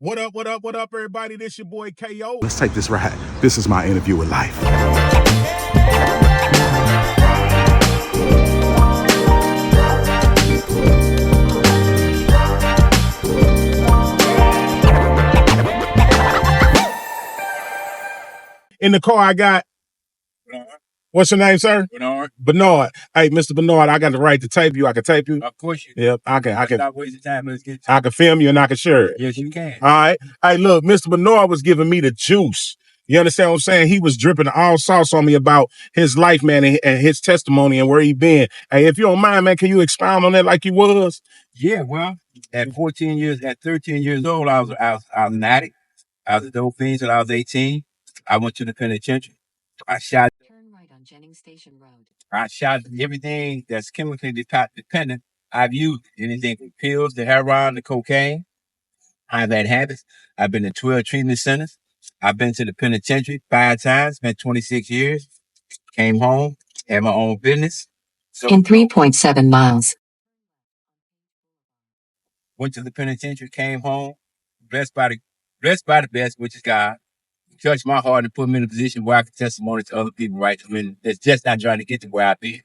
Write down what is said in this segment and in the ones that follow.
What up, what up, what up, everybody? This your boy KO. Let's take this ride. This is my interview with life. In the car, I got, what's your name, sir? Bernard. Bernard. Hey, Mr. Bernard, I got the right to tape you. I can tape you. Of course you. Yep, I can. Stop wasting time. Let's get. I can film you and I can share it. Yes, you can. All right. Hey, look, Mr. Bernard was giving me the juice. You understand what I'm saying? He was dripping all sauce on me about his life, man, and his testimony and where he been. Hey, if you don't mind, man, can you expound on that like you was? Yeah, well, at 13 years old, I was an addict. I was a dope fiend till I was 18. I went to the penitentiary. I shot. Turn right on Jennings Station Road. I shot everything that's chemically dependent. I've used anything from pills to heroin to cocaine. I've had habits. I've been in 12 treatment centers. I've been to the penitentiary 5 times, spent 26 years, came home, had my own business. So In 3.7 miles. went to the penitentiary, came home, blessed by the best, which is God. Touched my heart and put me in a position where I can testimony to other people, right? I mean, that's just not trying to get to where I've been.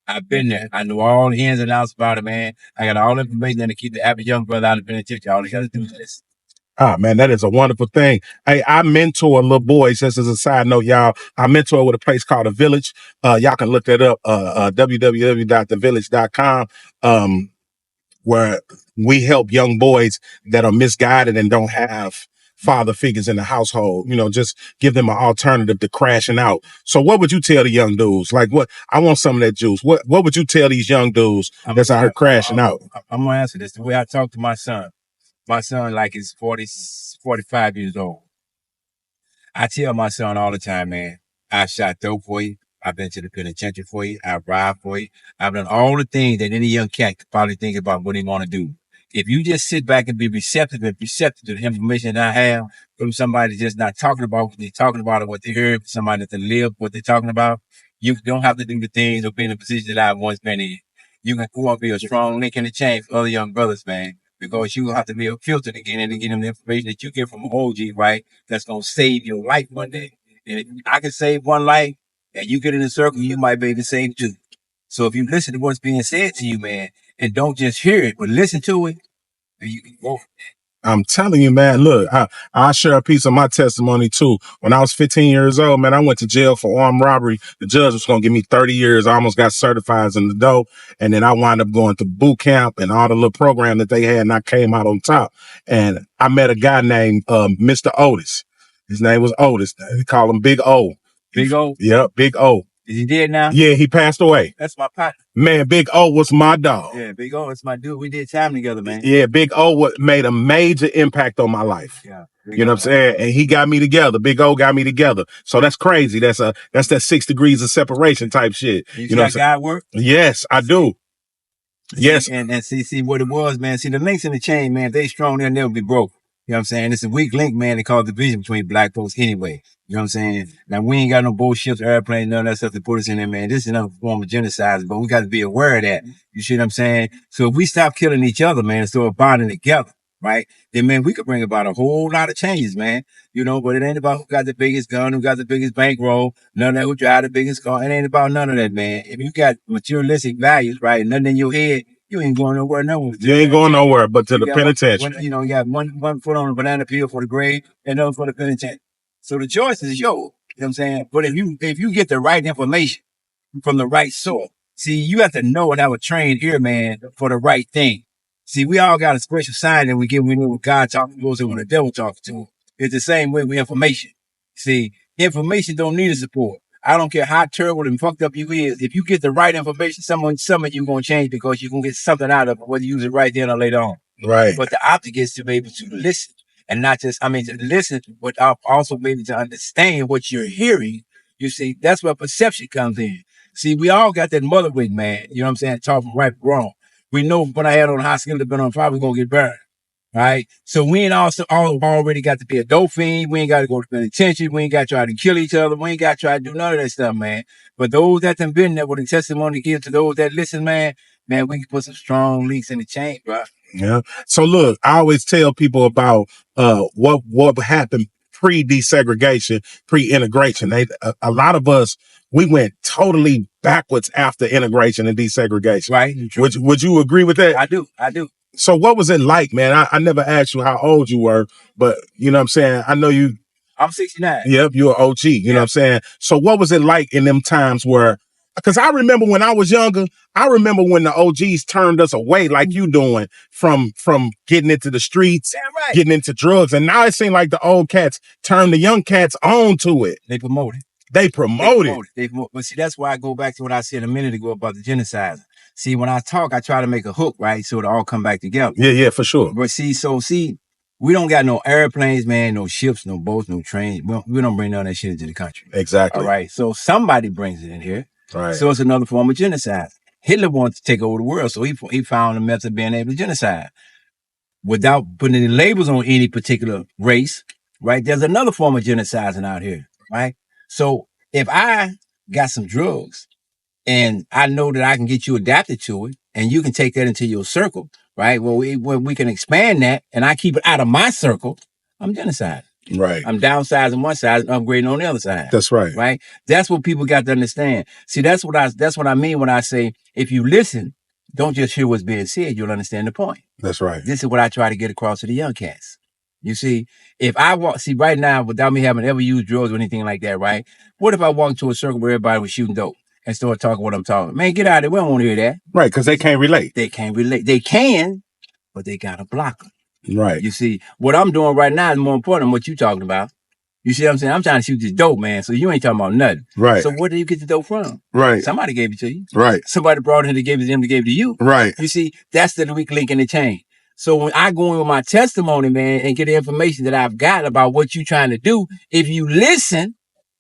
I've been there. I know all the ins and outs about it, man. I got all the information to keep the average young brother out of the penitentiary. All they got to do is listen. Ah, man, that is a wonderful thing. Hey, I mentor little boys, just as a side note, y'all. I mentor with a place called The Village. Y'all can look that up, www.thevillage.com, where we help young boys that are misguided and don't have father figures in the household, just give them an alternative to crashing out. So what would you tell the young dudes? Like, what, I want some of that juice. What would you tell these young dudes that's out here crashing out? I'm going to answer this the way I talk to my son. My son, like, is 45 years old. I tell my son all the time, man, I shot dope for you. I've been to the penitentiary for you. I've robbed for you. I've done all the things that any young cat could probably think about what they want to do. If you just sit back and be receptive to the information that I have from somebody just not talking about what they're talking about or what they heard, somebody that live what they're talking about, you don't have to do the things or be in the position that I've once been in. You can go and be a strong link in the chain for other young brothers, man. Because you have to be a filter to get in and get them the information that you get from an OG, right? That's going to save your life one day. And if I can save one life and you get in a circle, you might be able to save two. So if you listen to what's being said to you, man, and don't just hear it, but listen to it, you can go. I'm telling you, man, look, I'll share a piece of my testimony too. When I was 15 years old, man, I went to jail for armed robbery. The judge was going to give me 30 years. I almost got certified in the dope. And then I wound up going to boot camp and all the little program that they had. And I came out on top. And I met a guy named Mr. Otis. His name was Otis. They call him Big O. Big O? Yep, Big O. Is he dead now? Yeah, he passed away. That's my partner. Man, Big O was my dog. Yeah, Big O, it's my dude. We did time together, man. Yeah, Big O made a major impact on my life. Yeah. You know what I'm saying? And he got me together. Big O got me together. So that's crazy. That's that 6 degrees of separation type shit. You know what I'm saying? God work? Yes, I do. Yes. And see what it was, man. See, the links in the chain, man, if they strong, they'll never be broke. You know what I'm saying? It's a weak link, man. They call it division between black folks anyway. You know what I'm saying? Now, we ain't got no bullships, airplanes, none of that stuff to put us in there, man. This is another form of genocide, but we got to be aware of that. You see what I'm saying? So if we stop killing each other, man, and start bonding together, right? Then, man, we could bring about a whole lot of changes, man. But it ain't about who got the biggest gun, who got the biggest bankroll, none of that, who drive the biggest car. It ain't about none of that, man. If you got materialistic values, right, nothing in your head, you ain't going nowhere. You ain't going nowhere but to the penitentiary. You got one foot on the banana peel for the grave and another for the penitentiary. So the choice is yours. You know what I'm saying? But if you get the right information from the right source, see, you have to know and have a trained ear, man, for the right thing. See, we all got a special sign that we get when God talking to us and when the devil talking to us. It's the same way with information. See, information don't need a support. I don't care how terrible and fucked up you is. If you get the right information, some of you going to change because you're going to get something out of it, whether you use it right then or later on. Right. But the object is to be able to listen and not just, to listen, but also maybe to understand what you're hearing. You see, that's where perception comes in. See, we all got that mother wing, man. You know what I'm saying? Talking right or wrong. We know when I had on high school, been on fire, we're going to get burned. Right? So we ain't already got to be a dope fiend. We ain't got to go to penitentiary. We ain't got to try to kill each other. We ain't got to try to do none of that stuff, man. But those that have been there with a testimony to give to those that listen, man, we can put some strong links in the chain, bro. Yeah. So look, I always tell people about what happened pre-desegregation, pre-integration. A lot of us, we went totally backwards after integration and desegregation. Right. Would you agree with that? I do. So what was it like, man? I never asked you how old you were, but you know what I'm saying? I know you. I'm 69. Yep, you're an OG. You know what I'm saying? So what was it like in them times where, because I remember when I was younger, I remember when the OGs turned us away like you doing from getting into the streets, right. getting into drugs. And now it seems like the old cats turn the young cats on to it. They promote it. They promote it. But see, that's why I go back to what I said a minute ago about the genocide. See, when I talk, I try to make a hook, right? So it all come back together. Yeah, for sure. But see, we don't got no airplanes, man, no ships, no boats, no trains. We don't bring none of that shit into the country. Exactly. All right. So somebody brings it in here. Right. So it's another form of genocide. Hitler wanted to take over the world, so he found a method of being able to genocide without putting any labels on any particular race. Right. There's another form of genociding out here. Right. So if I got some drugs and I know that I can get you adapted to it and you can take that into your circle, right? Well, we can expand that and I keep it out of my circle, I'm genocide. Right. I'm downsizing one side and upgrading on the other side. That's right. Right? That's what people got to understand. See, that's what I mean when I say, if you listen, don't just hear what's being said, you'll understand the point. That's right. This is what I try to get across to the young cats. You see, if I see right now, without me having ever used drugs or anything like that, right? What if I walk into a circle where everybody was shooting dope and start talking what I'm talking? Man, get out of there. We don't want to hear that. Right, because they can't relate. They can't relate. They can, but they got a blocker. Right. You see, what I'm doing right now is more important than what you're talking about. You see what I'm saying? I'm trying to shoot this dope, man. So you ain't talking about nothing. Right. So where did you get the dope from? Right. Somebody gave it to you. Right. Somebody brought it in, they gave it to them, they gave it to you. Right. You see, that's the weak link in the chain. So when I go in with my testimony, man, and get the information that I've got about what you're trying to do, if you listen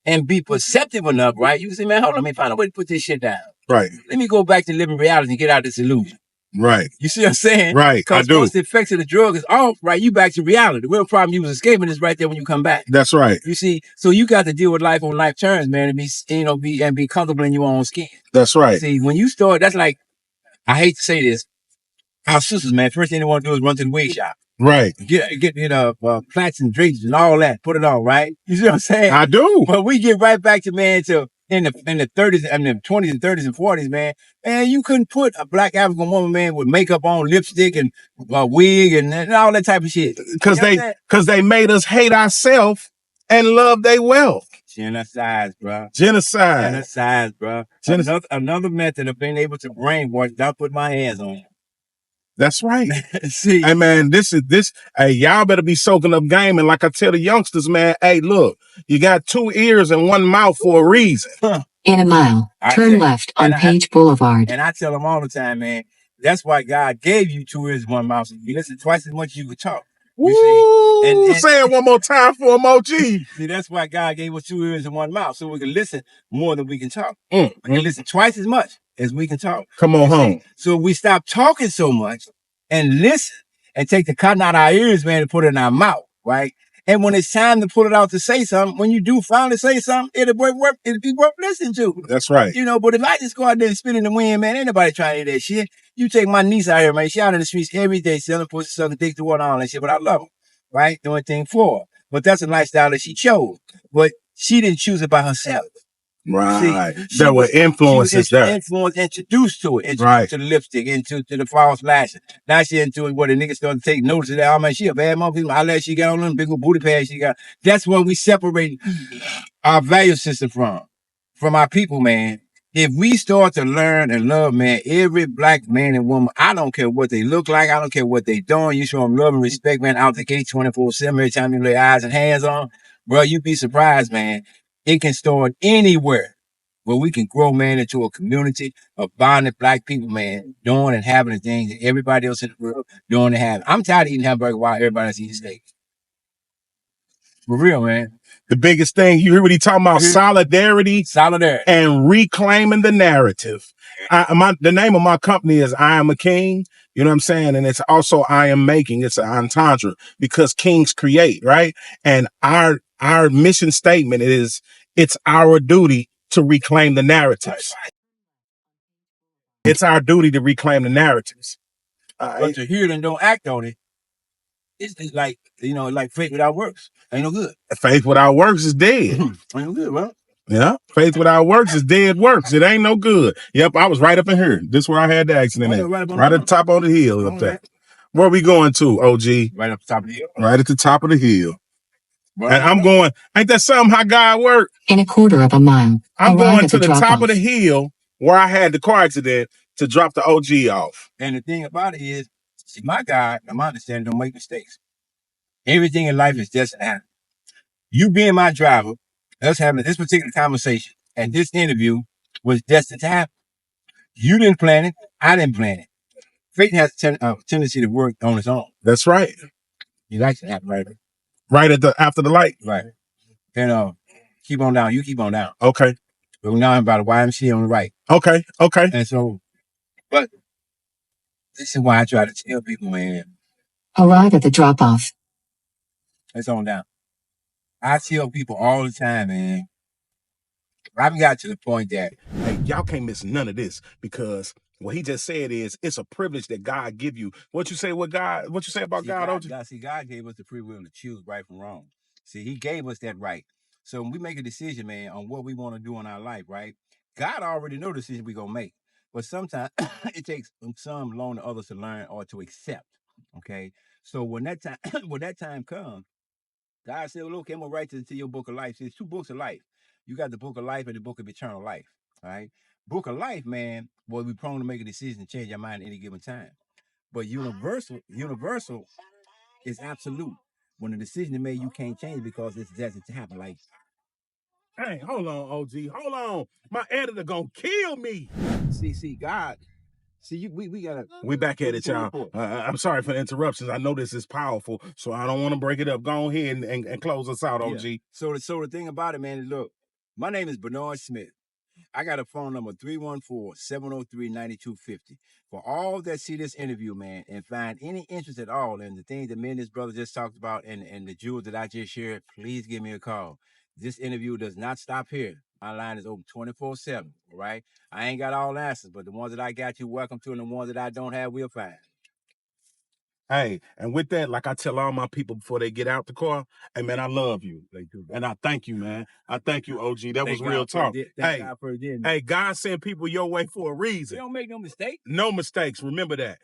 and be perceptive enough, right, you can say, man, hold on, let me find a way to put this shit down. Right. Let me go back to living reality and get out of this illusion. Right. You see what I'm saying? Right. Because once the effects of the drug is off, right, you back to reality. The real problem you was escaping is right there when you come back. That's right. You see, so you got to deal with life on life terms, man, and be comfortable in your own skin. That's right. See, when you start, that's like, I hate to say this, our sisters, man, first thing they want to do is run to the wig shop. Right. Get plaits and drapes and all that, put it on, right? You see what I'm saying? I do. But we get right back to, man, in the 30s, I mean, the 20s and 30s and 40s, man, you couldn't put a black African woman, man, with makeup on, lipstick and wig and all that type of shit. Because they made us hate ourselves and love their wealth. Genocide, bro. Genocide, bro. Another method of being able to brainwash without putting my hands on you. That's right. See, hey man, this. Hey, y'all better be soaking up game. And like I tell the youngsters, man, hey, look, you got 2 ears and 1 mouth for a reason. In a mile, turn left on Page Boulevard. And I tell them all the time, man, that's why God gave you 2 ears and 1 mouth. So you listen twice as much as you could talk. You see? And say it one more time for them, OG. See, that's why God gave us 2 ears and 1 mouth, so we can listen more than we can talk. We can listen twice as much as we can talk. Come on home. So we stop talking so much and listen and take the cotton out of our ears, man, and put it in our mouth, right? And when it's time to pull it out to say something, when you do finally say something, it'll be worth listening to. That's right. You know, but if I just go out there and spit in the wind, man, ain't nobody trying to hear that shit. You take my niece out here, man, she out in the streets every day selling pussy, selling dick to water, all that shit, but I love her, right? Doing things for her. But that's a lifestyle that she chose. But she didn't choose it by herself. Right. There were influences there. Introduced to it. Introduced to the lipstick, to the false lashes. Now she into it where the niggas started to take notice of that. Oh man, she a bad motherfucker. I let she got on them big old booty pads she got. That's when we separate our value system from our people, man. If we start to learn and love, man, every black man and woman, I don't care what they look like, I don't care what they doing, you show them love and respect, man, out the gate 24/7, every time you lay eyes and hands on, bro, you'd be surprised, man. It can start anywhere where we can grow, man, into a community of bonded black people, man, doing and having the things that everybody else in the world doing and having. I'm tired of eating hamburger while everybody else eating steak. For real, man. The biggest thing, you hear what he talking about? Solidarity and reclaiming the narrative. The name of my company is I Am a King. You know what I'm saying? And it's also I Am Making. It's an entendre because kings create, right? And our mission statement is it's our duty to reclaim the narratives. It's our duty to reclaim the narratives. But to hear it and don't act on it, it's like, like faith without works. Ain't no good. Faith without works is dead. Ain't no good, bro. Yeah. Faith without works is dead works. It ain't no good. Yep, I was right up in here. This where I had the accident at. Right at the top of the hill up there. Where we going to, OG? Right up the top of the hill. Right at the top of the hill. And I'm going, ain't that something how God work? In a quarter of a mile, I'm going to the top of the hill where I had the car accident to drop the OG off. And the thing about it is, see, my God, my understanding, don't make mistakes. Everything in life is destined to happen. You being my driver, us having this particular conversation and this interview was destined to happen. You didn't plan it. I didn't plan it. Fate has a tendency to work on its own. That's right. You like to happen, right? Right after the light. Right. And keep on down. You keep on down. Okay. We're now about a YMCA on the right. Okay. And so, but this is why I try to tell people, man. Arrive at the drop-off. It's on down. I tell people all the time, man. I've got to the point that, hey, y'all can't miss none of this, because what he just said is it's a privilege that God give you. What you say about God, OG? God gave us the free will to choose right from wrong. See, he gave us that right. So when we make a decision, man, on what we want to do in our life, right? God already know the decision we're going to make. But sometimes it takes some long to others to learn or to accept. Okay. So when that time comes, God said, well, okay, I'm going to write this into your book of life. See, it's 2 books of life. You got the book of life and the book of eternal life. All right. Book of life, man, boy, we're prone to make a decision and change our mind at any given time. But universal is absolute. When the decision is made, you can't change because it's destined to happen. Like, hey, hold on, OG. Hold on. My editor gonna kill me. See, God. See, we back at it, y'all. I'm sorry for the interruptions. I know this is powerful, so I don't want to break it up. Go ahead and close us out, OG. Yeah. So the thing about it, man, is look, my name is Bernard Smith. I got a phone number 314-703-9250. For all that see this interview, man, and find any interest at all in the things that me and this brother just talked about and the jewels that I just shared, please give me a call. This interview does not stop here. My line is open 24/7, all right? I ain't got all the answers, but the ones that I got, you welcome to, and the ones that I don't have, we'll find. Hey, and with that, like I tell all my people before they get out the car, hey, man, I love you. And I thank you, man. I thank you, OG. That was real talk. Hey, God sent people your way for a reason. They don't make no mistake. No mistakes. Remember that.